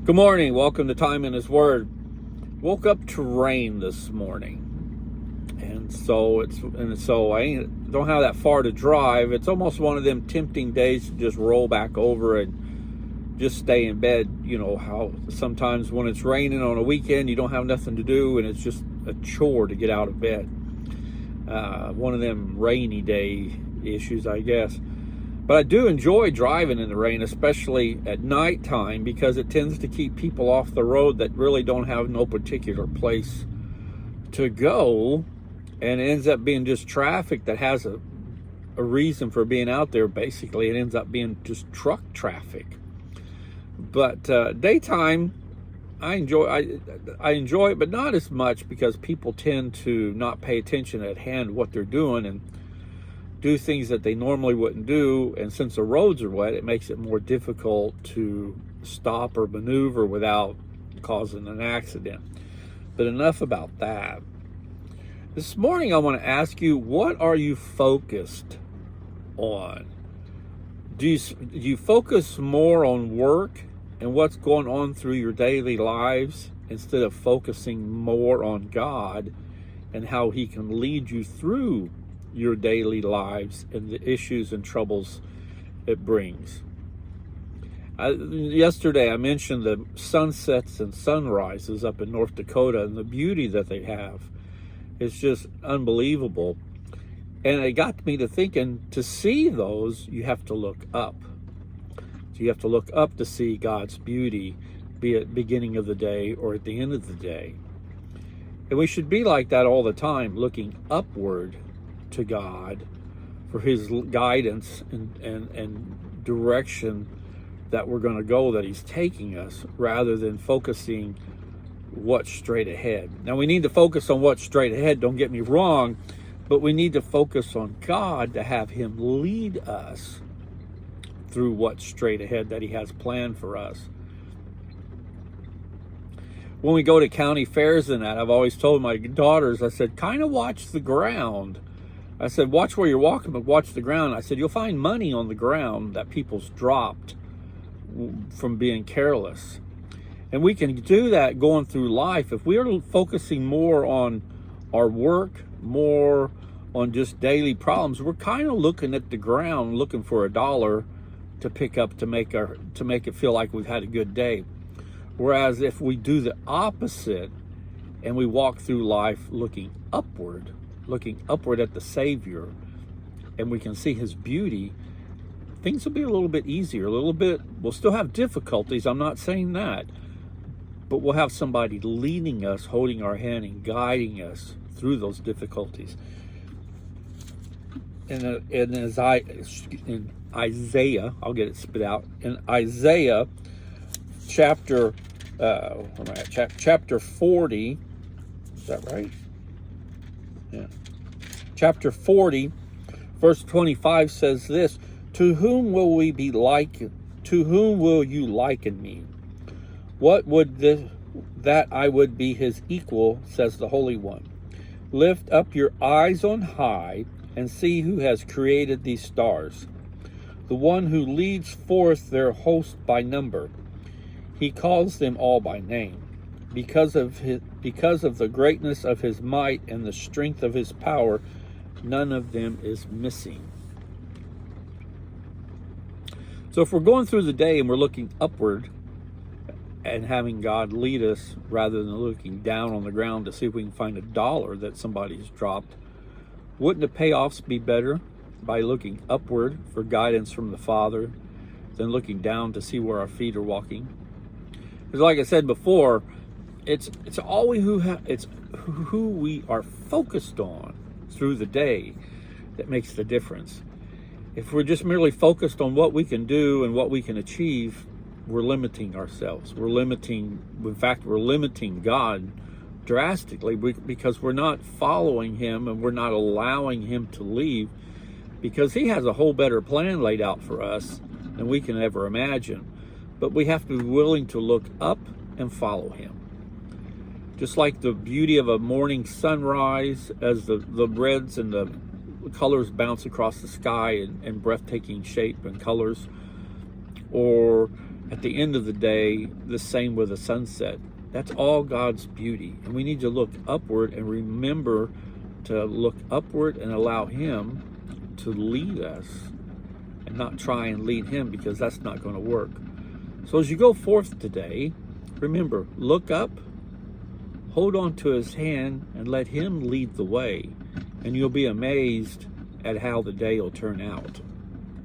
Good morning. Welcome to Time in His Word. Woke up to rain this morning, and so I don't have that far to drive. It's almost one of them tempting days to just roll back over and just stay in bed. You know how sometimes when it's raining on a weekend, you don't have nothing to do, and it's just a chore to get out of bed. One of them rainy day issues, I guess. But I do enjoy driving in the rain, especially at nighttime, because it tends to keep people off the road that really don't have no particular place to go, and it ends up being just traffic that has a reason for being out there. Basically, it ends up being just truck traffic. But daytime, I enjoy it, but not as much, because people tend to not pay attention at hand what they're doing and do things that they normally wouldn't do, and since the roads are wet, it makes it more difficult to stop or maneuver without causing an accident. But enough about that. This morning I want to ask you, what are you focused on? Do you focus more on work and what's going on through your daily lives, instead of focusing more on God and how He can lead you through your daily lives and the issues and troubles it brings? Yesterday I mentioned the sunsets and sunrises up in North Dakota and the beauty that they have. It's just unbelievable. And it got me to thinking, to see those, you have to look up. So you have to look up to see God's beauty, be it beginning of the day or at the end of the day. And we should be like that all the time, looking upward to God for His guidance and direction that we're going to go, that He's taking us, rather than focusing what's straight ahead. Now, we need to focus on what's straight ahead, don't get me wrong, but we need to focus on God to have Him lead us through what's straight ahead that He has planned for us. When we go to county fairs and that, I've always told my daughters, I said, kind of watch the ground. I said, watch where you're walking, but watch the ground. I said, you'll find money on the ground that people's dropped from being careless. And we can do that going through life. If we are focusing more on our work, more on just daily problems, we're kind of looking at the ground, looking for a dollar to pick up to make it feel like we've had a good day. Whereas if we do the opposite and we walk through life looking upward at the Savior, and we can see His beauty, things will be a little bit easier. We'll still have difficulties, I'm not saying that, but we'll have somebody leading us, holding our hand and guiding us through those difficulties. In Isaiah, I'll get it spit out, in Isaiah chapter 40, is that right? Yeah. Chapter 40, verse 25 says this: To whom will you liken me? What would that I would be his equal, says the Holy One. Lift up your eyes on high and see who has created these stars, the one who leads forth their host by number. He calls them all by name. Because of the greatness of His might and the strength of His power, none of them is missing. So if we're going through the day and we're looking upward and having God lead us, rather than looking down on the ground to see if we can find a dollar that somebody's dropped, wouldn't the payoffs be better by looking upward for guidance from the Father than looking down to see where our feet are walking? Because like I said before, it's who we are focused on through the day that makes the difference. If we're just merely focused on what we can do and what we can achieve, we're limiting ourselves. We're limiting God drastically, because we're not following Him and we're not allowing Him to lead, because He has a whole better plan laid out for us than we can ever imagine. But we have to be willing to look up and follow Him. Just like the beauty of a morning sunrise, as the reds and the colors bounce across the sky in breathtaking shape and colors, or at the end of the day, the same with the sunset. That's all God's beauty. And we need to look upward and remember to look upward and allow Him to lead us and not try and lead Him, because that's not going to work. So as you go forth today, remember, look up, hold on to His hand, and let Him lead the way. And you'll be amazed at how the day will turn out.